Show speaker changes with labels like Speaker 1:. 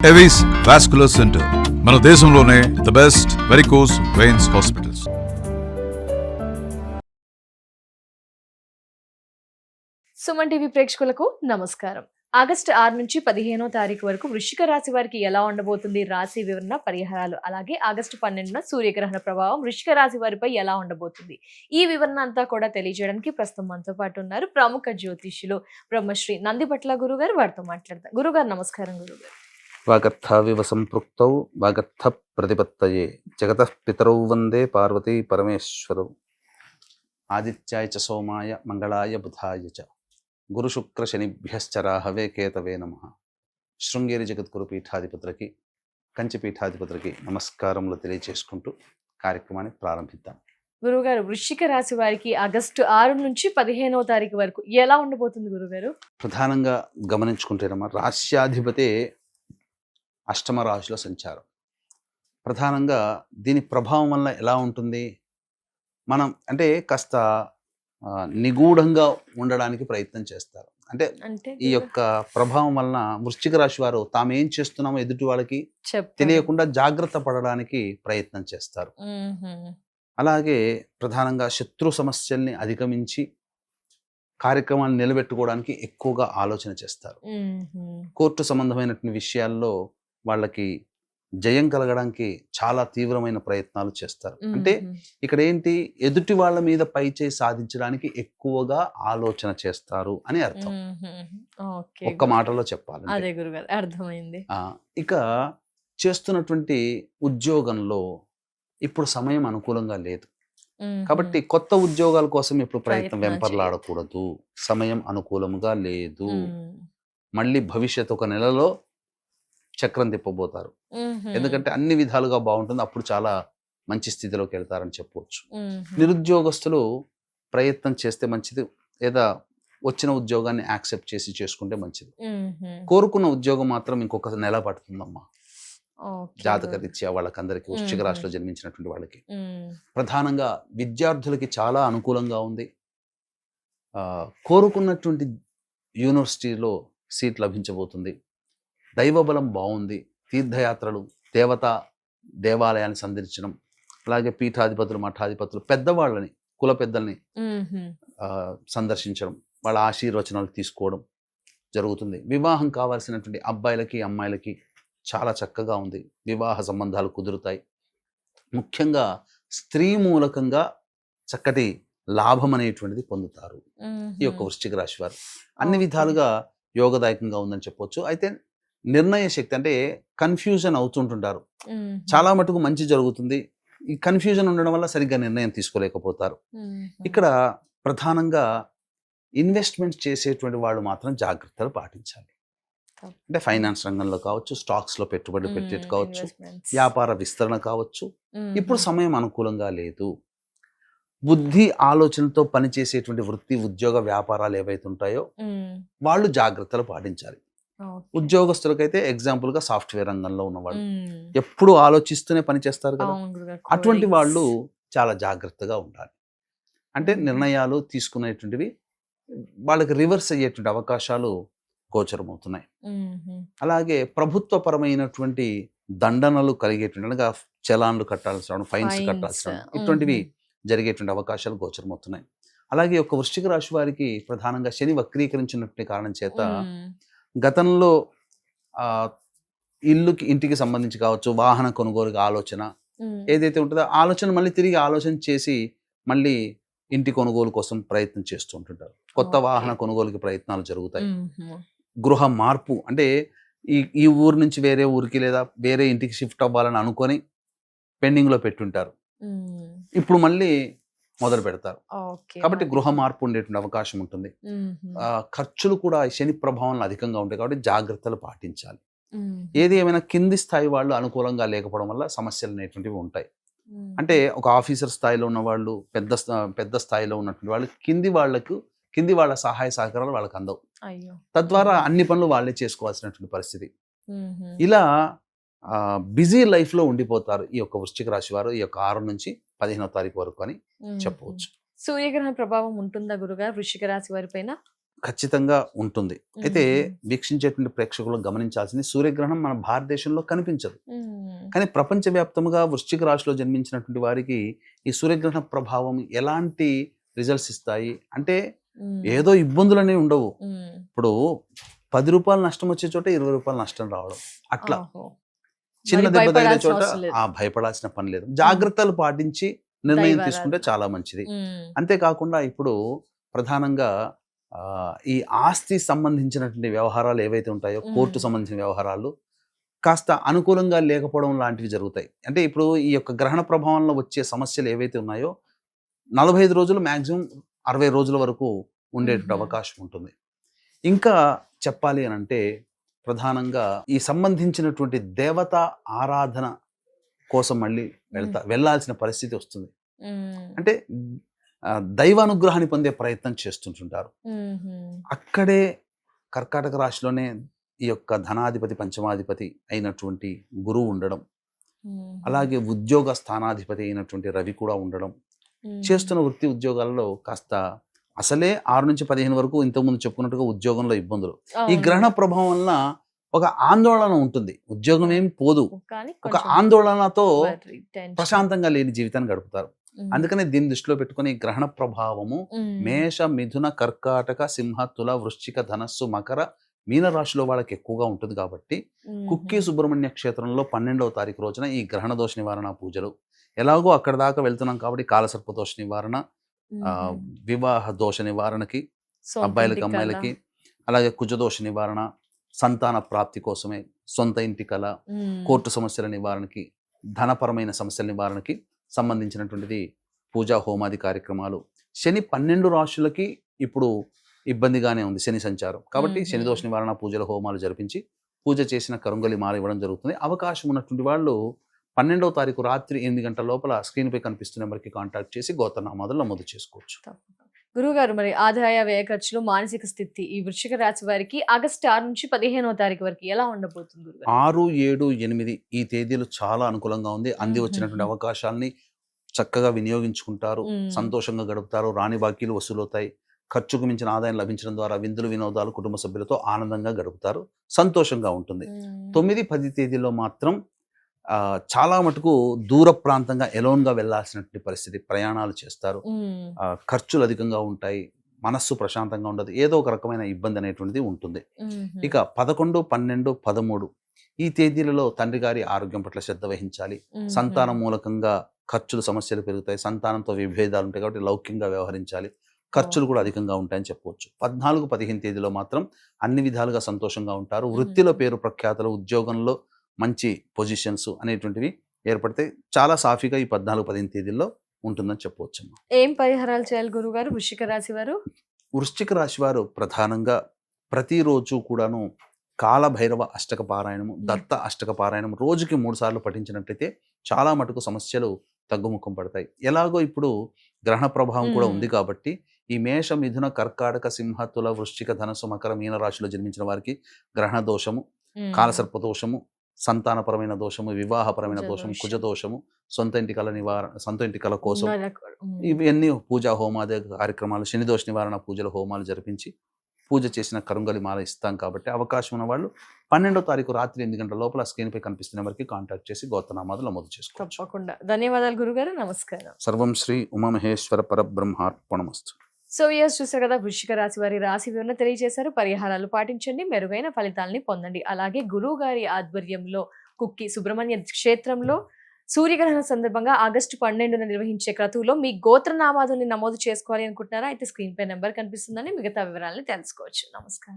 Speaker 1: Avis vascular centre మన దేశంలోనే the best varicose veins hospitals.
Speaker 2: Suman TV ప్రేక్షకులకు నమస్కారం. ఆగస్టు 6 నుంచి 15వ తారీఖు వరకు వృశ్చిక రాశి వారికి ఎలా ఉండబోతుంది, రాశి వివరణ, పరిహారాలు, అలాగే ఆగస్టు 12న సూర్యగ్రహణ ప్రభావం వృశ్చిక రాశి వారిపై ఎలా ఉండబోతుంది, ఈ వివరణ అంతా కూడా తెలియజేయడానికి ప్రస్తుతం మనతో పాటు ఉన్నారు ప్రముఖ జ్యోతిష్యులు బ్రహ్మశ్రీ నందిపట్ల గురుగారు. వారితో మాట్లాడతాం. గురుగారు నమస్కారం. గురుగారు,
Speaker 3: వాగర్థావివ సంపృక్తౌ వాగర్థ ప్రతిపత్తయే జగతః పితరౌ వందే పార్వతీ పరమేశ్వరౌ. ఆదిత్యాయ చ సోమాయ మంగళాయ బుధాయ చ గురు శుక్ర శనిభ్యశ్చ రాహవే కేతవే నమః. శృంగేరి జగద్గురు పీఠాధిపతులకి, కంచి పీఠాధిపతులకి నమస్కారములు తెలియజేసుకుంటూ కార్యక్రమాన్ని ప్రారంభిద్దాం.
Speaker 2: గురుగారు, వృశ్చిక రాశి వారికి ఆగస్టు 6 నుంచి 15వ తారీఖు వరకు ఎలా ఉండబోతుంది గురుగారు?
Speaker 3: ప్రధానంగా గమనించుకుంటేనమ్మా, రాశ్యాధిపతే అష్టమ రాశిలో సంచారం. ప్రధానంగా దీని ప్రభావం వల్ల ఎలా ఉంటుంది, మనం అంటే కాస్త నిగూఢంగా ఉండడానికి ప్రయత్నం చేస్తారు. అంటే ఈ యొక్క ప్రభావం వలన వృశ్చిక రాశి వారు తాము ఏం చేస్తున్నామో ఎదుటి వాళ్ళకి తెలియకుండా జాగ్రత్త పడడానికి ప్రయత్నం చేస్తారు. అలాగే ప్రధానంగా శత్రు సమస్యల్ని అధిగమించి కార్యక్రమాన్ని నిలబెట్టుకోవడానికి ఎక్కువగా ఆలోచన చేస్తారు. కోర్టు సంబంధమైనటువంటి విషయాల్లో వాళ్ళకి జయం కలగడానికి చాలా తీవ్రమైన ప్రయత్నాలు చేస్తారు. అంటే ఇక్కడ ఏంటి, ఎదుటి వాళ్ళ మీద పైచేయి సాధించడానికి ఎక్కువగా ఆలోచన చేస్తారు అని అర్థం. ఒక్క మాటలో చెప్పాలి.
Speaker 2: అర్థమైంది.
Speaker 3: ఇక చేస్తున్నటువంటి ఉద్యోగంలో ఇప్పుడు సమయం అనుకూలంగా లేదు కాబట్టి కొత్త ఉద్యోగాల కోసం ఇప్పుడు ప్రయత్నం వెంపర్లాడకూడదు. సమయం అనుకూలంగా లేదు. మళ్ళీ భవిష్యత్ ఒక నెలలో చక్రం తిప్పబోతారు. ఎందుకంటే అన్ని విధాలుగా బాగుంటుంది, అప్పుడు చాలా మంచి స్థితిలోకి వెళ్తారని చెప్పవచ్చు. నిరుద్యోగస్తులు ప్రయత్నం చేస్తే మంచిది, లేదా వచ్చిన ఉద్యోగాన్ని యాక్సెప్ట్ చేసి చేసుకుంటే మంచిది. కోరుకున్న ఉద్యోగం మాత్రం ఇంకొక నెల పడుతుందమ్మా. జాతక రీత్యా వాళ్ళకందరికీ, వృశ్చిక రాశిలో జన్మించినటువంటి వాళ్ళకి ప్రధానంగా విద్యార్థులకి చాలా అనుకూలంగా ఉంది. కోరుకున్నటువంటి యూనివర్సిటీలో సీట్ లభించబోతుంది. దైవబలం బాగుంది. తీర్థయాత్రలు, దేవాలయాన్ని సందర్శించడం, అలాగే పీఠాధిపతులు, మఠాధిపతులు, పెద్దవాళ్ళని, కుల పెద్దల్ని సందర్శించడం, వాళ్ళ ఆశీర్వచనాలు తీసుకోవడం జరుగుతుంది. వివాహం కావాల్సినటువంటి అబ్బాయిలకి అమ్మాయిలకి చాలా చక్కగా ఉంది. వివాహ సంబంధాలు కుదురుతాయి. ముఖ్యంగా స్త్రీ మూలకంగా చక్కటి లాభం అనేటువంటిది పొందుతారు ఈ యొక్క వృశ్చిక రాశి వారు. అన్ని విధాలుగా యోగదాయకంగా ఉందని చెప్పొచ్చు. అయితే నిర్ణయ శక్తి, అంటే కన్ఫ్యూజన్ అవుతుంటుంటారు. చాలా మటుకు మంచి జరుగుతుంది. ఈ కన్ఫ్యూజన్ ఉండడం వల్ల సరిగ్గా నిర్ణయం తీసుకోలేకపోతారు. ఇక్కడ ప్రధానంగా ఇన్వెస్ట్మెంట్స్ చేసేటువంటి వాళ్ళు మాత్రం జాగ్రత్తలు పాటించాలి. అంటే ఫైనాన్స్ రంగంలో కావచ్చు, స్టాక్స్ లో పెట్టుబడి పెట్టేది కావచ్చు, వ్యాపార విస్తరణ కావచ్చు. ఇప్పుడు సమయం అనుకూలంగా లేదు. బుద్ధి ఆలోచనతో పనిచేసేటువంటి వృత్తి, ఉద్యోగ, వ్యాపారాలు ఏవైతే ఉంటాయో వాళ్ళు జాగ్రత్తలు పాటించాలి. ఉద్యోగస్తులకైతే ఎగ్జాంపుల్ గా సాఫ్ట్వేర్ రంగంలో ఉన్నవాళ్ళు ఎప్పుడు ఆలోచిస్తూనే పనిచేస్తారు కదా, అటువంటి వాళ్ళు చాలా జాగ్రత్తగా ఉండాలి. అంటే నిర్ణయాలు తీసుకునేటువంటివి వాళ్ళకి రివర్స్ అయ్యేటువంటి అవకాశాలు గోచరమవుతున్నాయి. అలాగే ప్రభుత్వపరమైనటువంటి దండనలు కలిగేటువంటి, అనగా చలాన్లు కట్టాల్సి రావడం, ఫైన్స్ కట్టాల్సి రావడం, ఇటువంటివి జరిగేటువంటి అవకాశాలు గోచరమవుతున్నాయి. అలాగే ఒక వృశ్చిక రాశి వారికి ప్రధానంగా శని వక్రీకరించినటువంటి కారణం చేత గతంలో ఇంటికి సంబంధించి కావచ్చు, వాహన కొనుగోలుగా ఆలోచన ఏదైతే ఉంటుందో ఆలోచన మళ్ళీ తిరిగి ఆలోచన చేసి మళ్ళీ ఇంటి కొనుగోలు కోసం ప్రయత్నం చేస్తూ ఉంటుంటారు. కొత్త వాహన కొనుగోలుకి ప్రయత్నాలు జరుగుతాయి. గృహ మార్పు, అంటే ఈ ఊరు నుంచి వేరే ఊరికి లేదా వేరే ఇంటికి షిఫ్ట్ అవ్వాలని అనుకొని పెండింగ్ లో పెట్టుంటారు, ఇప్పుడు మళ్ళీ మొదలు పెడతారు. కాబట్టి గృహ మార్పు ఉండేటువంటి అవకాశం ఉంటుంది. ఖర్చులు కూడా శని ప్రభావం అధికంగా ఉంటాయి కాబట్టి జాగ్రత్తలు పాటించాలి. ఏది ఏమైనా కింది స్థాయి వాళ్ళు అనుకూలంగా లేకపోవడం వల్ల సమస్యలు అనేటువంటివి ఉంటాయి. అంటే ఒక ఆఫీసర్ స్థాయిలో ఉన్న వాళ్ళు, పెద్ద స్థాయిలో ఉన్నటువంటి వాళ్ళు, కింది వాళ్ళ సహాయ సహకారాలు వాళ్ళకి అందవు. తద్వారా అన్ని పనులు వాళ్ళే చేసుకోవాల్సినటువంటి పరిస్థితి. ఇలా బిజీ లైఫ్ లో ఉండిపోతారు ఈ యొక్క వృశ్చిక రాశి వారు ఈ యొక్క 6 నుంచి 15వ తారీఖు వరకు అని చెప్పవచ్చు.
Speaker 2: సూర్యగ్రహణ ప్రభావం ఉంటుందా గురుగారు వృశ్చిక రాశి వారి పైన?
Speaker 3: ఖచ్చితంగా ఉంటుంది. అయితే వీక్షించేటువంటి ప్రేక్షకులు గమనించాల్సింది, సూర్యగ్రహణం మన భారతదేశంలో కనిపించదు. కానీ ప్రపంచవ్యాప్తంగా వృశ్చిక రాశిలో జన్మించినటువంటి వారికి ఈ సూర్యగ్రహణ ప్రభావం ఎలాంటి రిజల్ట్స్ ఇస్తాయి అంటే, ఏదో ఇబ్బందులు అనేవి ఉండవు. ఇప్పుడు 10 రూపాయలు నష్టం వచ్చే చోట 20 రూపాయలు నష్టం రావడం, అట్లా చిన్న దెబ్బ తగిలే చోట భయపడాల్సిన పని లేదు. జాగ్రత్తలు పాటించి నిర్ణయం తీసుకుంటే చాలా మంచిది. అంతేకాకుండా ఇప్పుడు ప్రధానంగా ఈ ఆస్తి సంబంధించినటువంటి వ్యవహారాలు ఏవైతే ఉంటాయో, కోర్టు సంబంధించిన వ్యవహారాలు కాస్త అనుకూలంగా లేకపోవడం లాంటివి జరుగుతాయి. అంటే ఇప్పుడు ఈ యొక్క గ్రహణ ప్రభావంలో వచ్చే సమస్యలు ఏవైతే ఉన్నాయో 45 రోజులు మ్యాక్సిమం 60 రోజుల వరకు ఉండేటువంటి అవకాశం ఉంటుంది. ఇంకా చెప్పాలి అని అంటే, ప్రధానంగా ఈ సంబంధించినటువంటి దేవతా ఆరాధన కోసం మళ్ళీ వెళ్ళాల్సిన పరిస్థితి వస్తుంది. అంటే దైవానుగ్రహాన్ని పొందే ప్రయత్నం చేస్తుంటుంటారు. అక్కడే కర్కాటక రాశిలోనే ఈ యొక్క ధనాధిపతి పంచమాధిపతి అయినటువంటి గురువు ఉండడం, అలాగే ఉద్యోగ స్థానాధిపతి అయినటువంటి రవి కూడా ఉండడం, చేస్తున్న వృత్తి ఉద్యోగాలలో కాస్త అసలే 6 నుంచి 15 వరకు ఇంతకుముందు చెప్పుకున్నట్టుగా ఉద్యోగంలో ఇబ్బందులు, ఈ గ్రహణ ప్రభావం వలన ఒక ఆందోళన ఉంటుంది. ఉద్యోగం ఏం పోదు, ఒక ఆందోళనతో ప్రశాంతంగా లేని జీవితాన్ని గడుపుతారు. అందుకనే దీన్ని దృష్టిలో పెట్టుకుని గ్రహణ ప్రభావము మేష మిథున కర్కాటక సింహ తుల వృశ్చిక ధనస్సు మకర మీన రాశిలో వాళ్ళకి ఎక్కువగా ఉంటుంది. కాబట్టి కుక్కి సుబ్రహ్మణ్య క్షేత్రంలో 12వ తారీఖు రోజున ఈ గ్రహణ దోష నివారణ పూజలు, ఎలాగో అక్కడ దాకా వెళ్తున్నాం కాబట్టి కాలసర్ప దోష నివారణ, వివాహ దోష నివారణకి అబ్బాయిలకి అమ్మాయిలకి, అలాగే కుజదోష నివారణ, సంతాన ప్రాప్తి కోసమే, సొంత ఇంటి కళ, కోర్టు సమస్యల నివారణకి, ధనపరమైన సమస్యల నివారణకి సంబంధించినటువంటిది పూజా హోమాది కార్యక్రమాలు. శని 12 రాశులకి ఇప్పుడు ఇబ్బందిగానే ఉంది శని సంచారం. కాబట్టి శని దోష నివారణ పూజల హోమాలు జరిపించి పూజ చేసిన కరుంగలి మాల ఇవ్వడం జరుగుతుంది. అవకాశం ఉన్నటువంటి వాళ్ళు 12వ తారీఖు రాత్రి 8 గంటల లోపల స్క్రీన్పై కనిపిస్తున్న నెంబర్కి కాంటాక్ట్ చేసి గోత్రనామాదులు నమోదు చేసుకోవచ్చు.
Speaker 2: గురువుగారు, మరి ఆదాయ వ్యయ ఖర్చులు, మానసిక స్థితి ఈ వృశ్చిక రాశి వారికి ఆగస్టు 6 నుంచి 15వ తారీఖు వరకు ఎలా ఉండబోతుంది గురుగారు?
Speaker 3: 6, 7, 8 ఈ తేదీలు చాలా అనుకూలంగా ఉంది. అంది వచ్చినటువంటి అవకాశాలని చక్కగా వినియోగించుకుంటారు, సంతోషంగా గడుపుతారు, రాని బాకీలు వసూలవుతాయి, ఖర్చుకు మించిన ఆదాయం లభించడం ద్వారా విందులు వినోదాలు కుటుంబ సభ్యులతో ఆనందంగా గడుపుతారు, సంతోషంగా ఉంటుంది. 9, 10 తేదీల్లో మాత్రం చాలా మటుకు దూర ప్రాంతంగా ఎలోన్గా వెళ్లాల్సినటువంటి పరిస్థితి, ప్రయాణాలు చేస్తారు, ఖర్చులు అధికంగా ఉంటాయి, మనస్సు ప్రశాంతంగా ఉండదు, ఏదో ఒక రకమైన ఇబ్బంది అనేటువంటిది ఉంటుంది. ఇక 11, 12, 13 ఈ తేదీలలో తండ్రి గారి ఆరోగ్యం పట్ల శ్రద్ధ వహించాలి. సంతానం మూలకంగా ఖర్చులు సమస్యలు పెరుగుతాయి, సంతానంతో విభేదాలు ఉంటాయి కాబట్టి లౌక్యంగా వ్యవహరించాలి, ఖర్చులు కూడా అధికంగా ఉంటాయని చెప్పవచ్చు. 14, 15 తేదీలో మాత్రం అన్ని విధాలుగా సంతోషంగా ఉంటారు. వృత్తిలో పేరు ప్రఖ్యాతలు, ఉద్యోగంలో మంచి పొజిషన్స్ అనేటువంటివి ఏర్పడితే చాలా సాఫీగా ఈ 14, 15 తేదీల్లో ఉంటుందని చెప్పవచ్చు.
Speaker 2: ఏం పరిహారాలు చేయాలి గురుగారు వృశ్చిక రాశి వారు?
Speaker 3: వృశ్చిక రాశి వారు ప్రధానంగా ప్రతిరోజు కూడాను కాలభైరవ అష్టక పారాయణము, దత్త అష్టక పారాయణం రోజుకి 3 సార్లు పఠించినట్లయితే చాలా మటుకు సమస్యలు తగ్గుముఖం పడతాయి. ఎలాగో ఇప్పుడు గ్రహణ ప్రభావం కూడా ఉంది కాబట్టి ఈ మేష మిథున కర్కాటక సింహ తుల వృశ్చిక ధనస్సు మకర మీన రాశిలో జన్మించిన వారికి గ్రహణ దోషము, కాలసర్ప దోషము, సంతానపరమైన దోషము, వివాహపరమైన దోషము, కుజ దోషము, సొంత ఇంటి కళ నివారణ, సొంత ఇంటి కళ కోసం ఇవన్నీ పూజా హోమాది కార్యక్రమాలు, శని దోష నివారణ పూజల హోమాలు జరిపించి పూజ చేసిన కరుంగలి మాల ఇస్తాం. కాబట్టి అవకాశం ఉన్న వాళ్ళు 12వ తారీఖు రాత్రి 8 గంటల లోపల స్క్రీన్పై కనిపిస్తున్న నెంబర్కి కాంటాక్ట్ చేసి గోత్రనామాదులు నమోదు చేసుకోవచ్చు.
Speaker 2: తప్పకుండా. ధన్యవాదాలు గురుగారు, నమస్కారం.
Speaker 3: సర్వం శ్రీ ఉమామహేశ్వర పరబ్రహ్మార్పణమస్తు.
Speaker 2: సో చూసారు కదా, వృశ్చిక రాశి వారి రాశి వివరణ తెలియజేశారు. పరిహారాలు పాటించండి, మెరుగైన ఫలితాలని పొందండి. అలాగే గురువు గారి ఆధ్వర్యంలో కుక్కి సుబ్రహ్మణ్య క్షేత్రంలో సూర్యగ్రహణం సందర్భంగా ఆగస్టు 12న నిర్వహించే క్రతువులో మీ గోత్రనామాదుల్ని నమోదు చేసుకోవాలి అనుకుంటున్నారా? అయితే స్క్రీన్ పై నెంబర్ కనిపిస్తుందని మిగతా వివరాలను తెలుసుకోవచ్చు. నమస్కారం.